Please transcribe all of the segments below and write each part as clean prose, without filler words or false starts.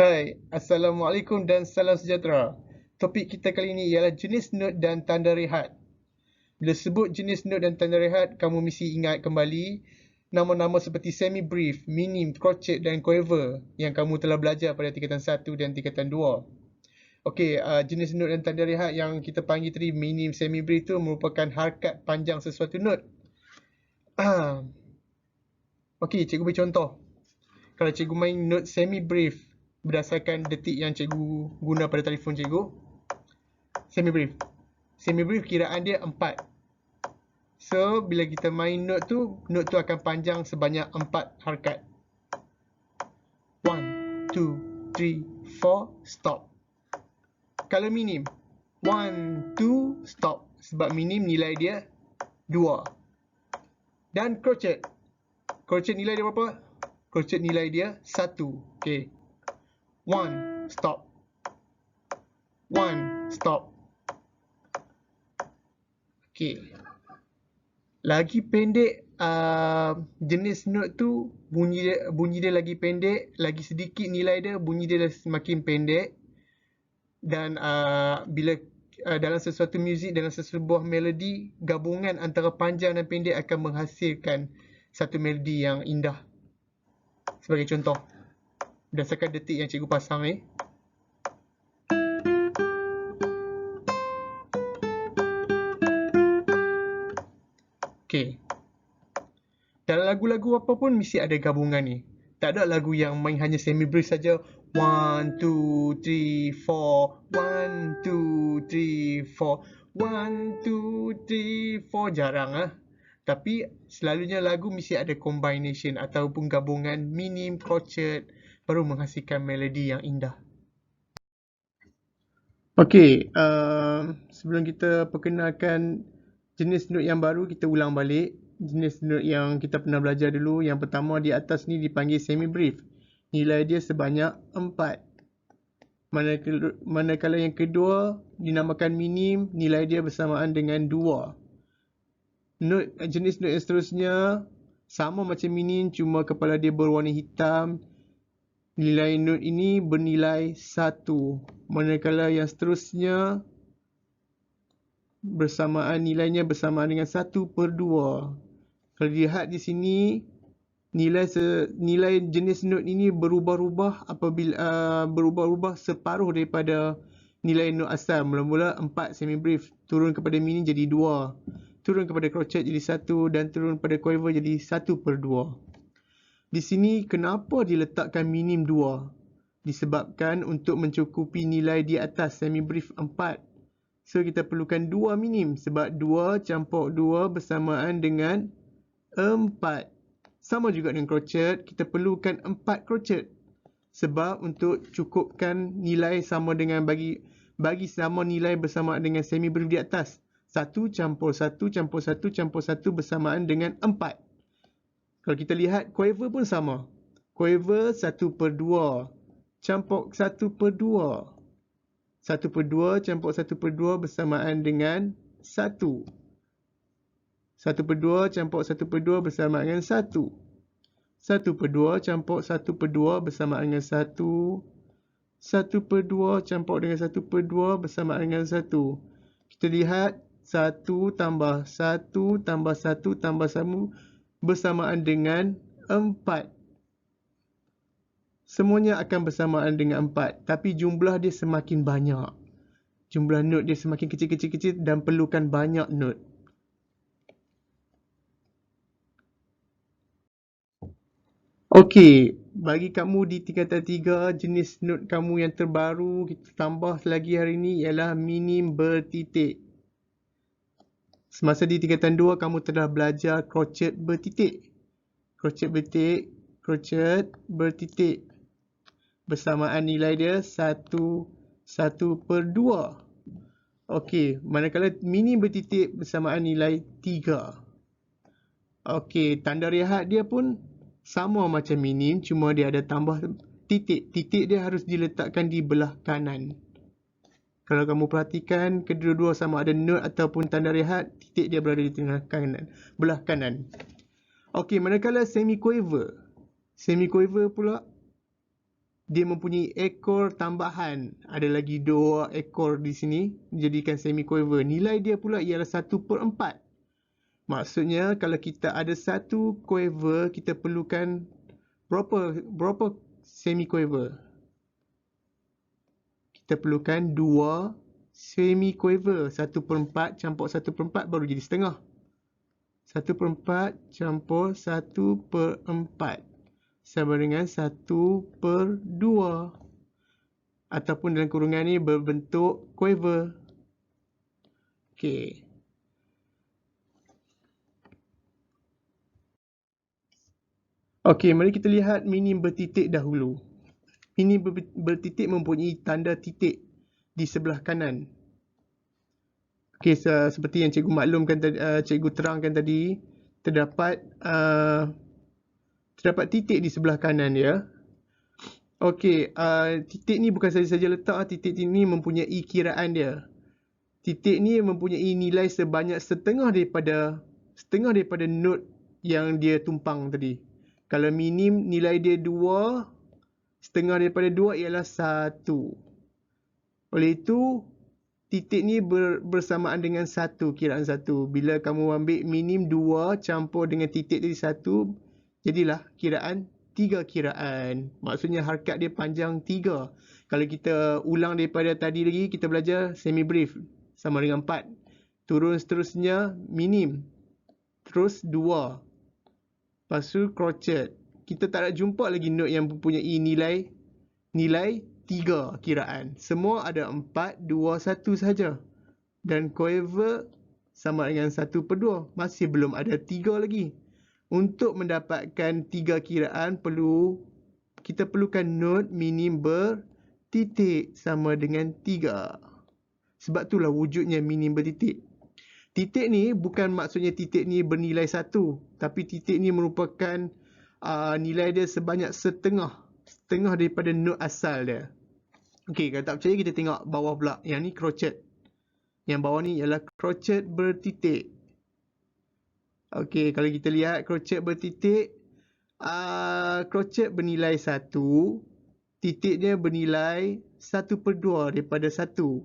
Hai, Assalamualaikum dan salam sejahtera. Topik kita kali ini ialah jenis not dan tanda rehat. Bila sebut jenis not dan tanda rehat, kamu mesti ingat kembali nama-nama seperti semi-brief, minim, crotchet dan quaver yang kamu telah belajar pada tingkatan 1 dan tingkatan 2. Okey, jenis not dan tanda rehat yang kita panggil tadi minim, semi-brief tu merupakan harakat panjang sesuatu not. Okey, cikgu beri contoh. Kalau cikgu main note semi-brief berdasarkan detik yang cikgu guna pada telefon cikgu, semi-brief. Semi-brief kiraan dia 4. So, bila kita main note tu akan panjang sebanyak 4 harakat. 1, 2, 3, 4, stop. Kalau minim, 1, 2, stop. Sebab minim nilai dia 2. Dan crotchet. Crotchet nilai dia berapa? Crotchet nilai dia 1. Okay. 1, stop. 1, stop. Okay. Lagi pendek jenis note tu, bunyi dia lagi pendek, lagi sedikit nilai dia, bunyi dia semakin pendek. Dan bila dalam sesuatu muzik, dalam sebuah melodi, gabungan antara panjang dan pendek akan menghasilkan satu melodi yang indah. Sebagai contoh, berdasarkan detik yang cikgu pasang ni. Okay. Dalam lagu-lagu apa pun mesti ada gabungan ni. Tak ada lagu yang main hanya semi-brief saja. 1, 2, 3, 4. 1, 2, 3, 4. 1, 2, 3, 4. Jarang lah. Tapi selalunya lagu mesti ada combination ataupun gabungan minim, crotchet baru menghasilkan melodi yang indah. Okey, sebelum kita perkenalkan jenis not yang baru, kita ulang balik. Jenis not yang kita pernah belajar dulu, yang pertama di atas ni dipanggil semi-brief. Nilai dia sebanyak 4. Manakala yang kedua dinamakan minim, nilai dia bersamaan dengan 2. Jenis not yang seterusnya sama macam minim, cuma kepala dia berwarna hitam. Nilai not ini bernilai 1. Manakala yang seterusnya nilainya bersamaan dengan 1/2. Kalau dilihat di sini, nilai jenis not ini berubah-ubah apabila berubah-ubah separuh daripada nilai not asal. Mula-mula 4 semi-brief, turun kepada minim jadi 2. Turun kepada crotchet jadi 1 dan turun pada quaver jadi 1/2. Di sini kenapa diletakkan minim 2? Disebabkan untuk mencukupi nilai di atas semi-brief 4. So kita perlukan 2 minim sebab 2 campur 2 bersamaan dengan 4. Sama juga dengan crotchet, kita perlukan 4 crotchet. Sebab untuk cukupkan nilai sama dengan bagi sama nilai bersamaan dengan semi-brief di atas. 1 campur 1 campur 1 campur 1 bersamaan dengan 4. Kalau kita lihat quaver pun sama. Quaver 1/2 campur 1/2. 1/2 campur 1/2 bersamaan dengan 1. 1/2 campur 1/2 bersamaan dengan 1. 1/2 campur 1/2 bersamaan dengan 1. 1/2 campur dengan 1/2 bersamaan dengan 1. Kita lihat 1 tambah 1 tambah 1 tambah 1 bersamaan dengan 4. Semuanya akan bersamaan dengan 4. Tapi jumlah dia semakin banyak. Jumlah not dia semakin kecil-kecil dan perlukan banyak not. Okey, bagi kamu di tingkatan 3, jenis not kamu yang terbaru kita tambah lagi hari ini ialah minim bertitik. Semasa di tingkatan 2, kamu telah belajar crotchet bertitik. Crotchet bertitik, crotchet bertitik. Bersamaan nilai dia 1/2. Okey, manakala minim bertitik bersamaan nilai 3. Okey, tanda rehat dia pun sama macam minim, cuma dia ada tambah titik. Titik dia harus diletakkan di belah kanan. Kalau kamu perhatikan, kedua-dua sama ada not ataupun tanda rehat, titik dia berada di tengah kanan, belah kanan. Okey, manakala semi-quaver. Semi-quaver pula dia mempunyai ekor tambahan. Ada lagi 2 ekor di sini, jadikan semi-quiver. Nilai dia pula ialah 1/4. Maksudnya kalau kita ada 1 quiver, kita perlukan berapa semi-quiver? Kita perlukan 2 semi-quiver. 1/4 campur 1/4 baru jadi setengah. 1/4 campur 1/4 sama dengan 1/2. Ataupun dalam kurungan ni berbentuk quiver. Okey. Okey, mari kita lihat minim bertitik dahulu. Minim bertitik mempunyai tanda titik di sebelah kanan. Okey, seperti yang cikgu maklumkan tadi, cikgu terangkan tadi, terdapat titik di sebelah kanan ya. Okey, titik ni bukan saja letak, titik ni mempunyai kiraan dia. Titik ni mempunyai nilai sebanyak setengah daripada not yang dia tumpang tadi. Kalau minim nilai dia 2, setengah daripada 2 ialah 1. Oleh itu, titik ni bersamaan dengan 1, kiraan 1. Bila kamu ambil minim 2 campur dengan titik tadi 1, jadilah kiraan 3 kiraan. Maksudnya harakat dia panjang 3. Kalau kita ulang daripada tadi lagi, kita belajar semi-brief sama dengan 4. Turun seterusnya minim. Terus 2. Lepas tu crochet. Kita tak nak jumpa lagi note yang mempunyai nilai 3 kiraan. Semua ada 4, 2, 1 sahaja. Dan quiver sama dengan 1/2. Masih belum ada 3 lagi. Untuk mendapatkan 3 kiraan kita perlukan note minim bertitik sama dengan 3. Sebab itulah wujudnya minim bertitik. Titik ni bukan maksudnya titik ni bernilai 1, tapi titik ni merupakan nilai dia sebanyak setengah daripada not asal dia. Okey, kalau tak percaya kita tengok bawah pula. Yang ni crochet. Yang bawah ni ialah crochet bertitik. Okey, kalau kita lihat crochet bertitik, crochet bernilai 1, titik dia bernilai 1/2 daripada 1.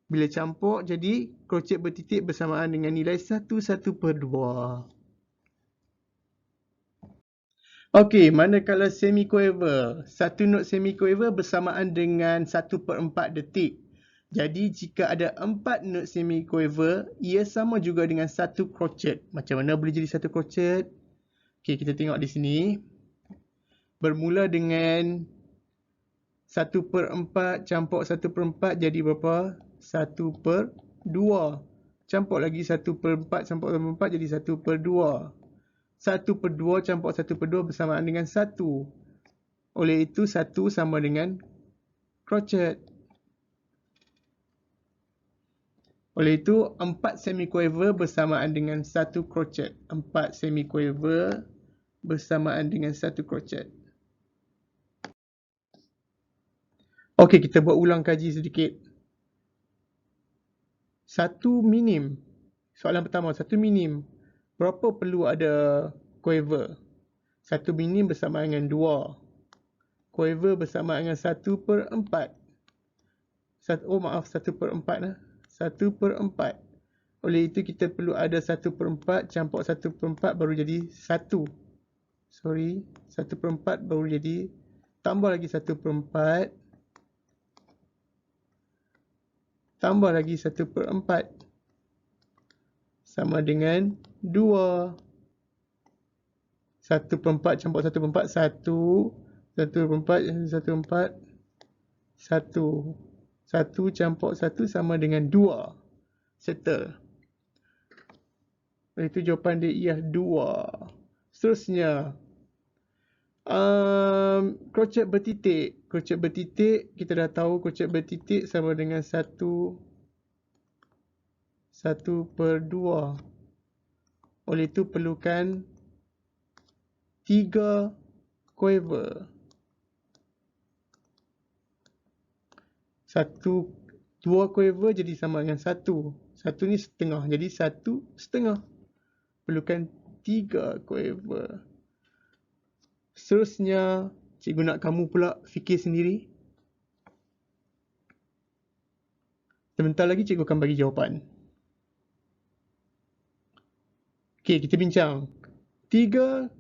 Bila campur jadi crochet bertitik bersamaan dengan nilai 1/2. Okey, manakala semi-quiver. Satu not semi-quiver bersamaan dengan 1/4 detik. Jadi jika ada 4 not semi-quiver, ia sama juga dengan 1 crochet. Macam mana boleh jadi 1 crochet? Okey, kita tengok di sini. Bermula dengan 1/4 campur 1/4 jadi berapa? 1/2. Campur lagi 1/4 campur 1/4 jadi 1/2. 1/2 campur 1/2 bersamaan dengan 1. Oleh itu 1 sama dengan crochet. Oleh itu 4 semi-quiver bersamaan dengan 1 crochet. 4 semi-quiver bersamaan dengan 1 crochet. Okey, kita buat ulang kaji sedikit. 1 minim. Soalan pertama, 1 minim. Berapa perlu ada quiver? 1 minim bersamaan dengan 2. Quiver bersamaan dengan 1/4. 1/4 lah. 1/4. Oleh itu kita perlu ada 1/4 campur 1/4 baru jadi 1. 1/4 baru jadi, tambah lagi 1/4. Tambah lagi 1/4 sama dengan 2. 1/4 campur 1/4, 1. 1/4, 1/4, 1. 1 campur 1 sama dengan 2. Settle. Itu jawapan dia ialah 2. Seterusnya, crochet bertitik. Crochet bertitik, kita dah tahu crochet bertitik sama dengan 1/2. Oleh itu perlukan 3 quiver. 2 quiver jadi sama dengan 1. 1 ni setengah, jadi 1/2. Perlukan 3 quiver. Seterusnya, Cikgu nak kamu pula fikir sendiri. Sebentar lagi cikgu akan bagi jawapan. Okey, kita bincang. 3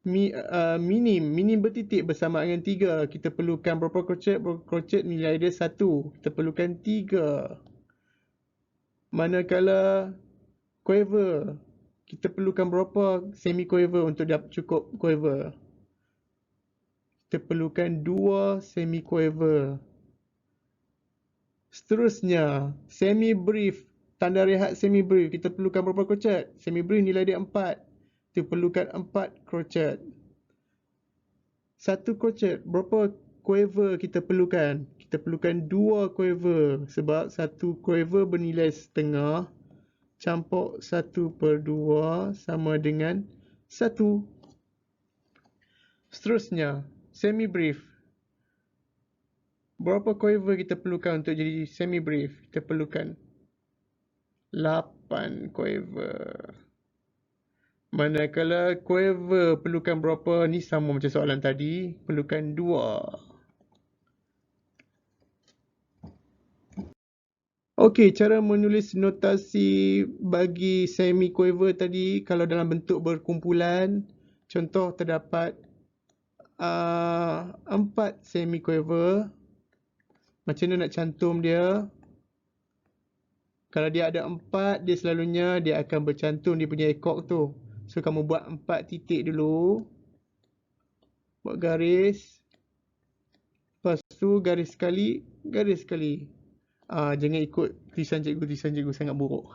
minim bertitik bersama dengan 3. Kita perlukan berapa crochet? Berapa crochet nilai dia 1. Kita perlukan 3. Manakala quiver, kita perlukan berapa semi quiver untuk dapat cukup quiver? Kita perlukan 2 semi quiver. Seterusnya, semi brief, tanda rehat semi brief, kita perlukan berapa crochet? Semi brief nilai dia 4. Kita perlukan 4 crochet. 1 crochet, berapa quiver kita perlukan? Kita perlukan 2 quiver sebab 1 quiver bernilai setengah campur 1/2 sama dengan 1. Seterusnya, semi brief. Berapa quiver kita perlukan untuk jadi semi brief? Kita perlukan 8 quiver. Manakala quiver perlukan berapa? Ni sama macam soalan tadi. Perlukan 2. Okey, cara menulis notasi bagi semi quiver tadi kalau dalam bentuk berkumpulan. Contoh terdapat 4 semi quiver. Macam mana nak cantum dia? Kalau dia ada 4, dia selalunya dia akan bercantum dia punya ekor tu. So kamu buat 4 titik dulu. Buat garis. Lepas tu garis sekali, garis sekali. Jangan ikut tulisan cikgu sangat buruk.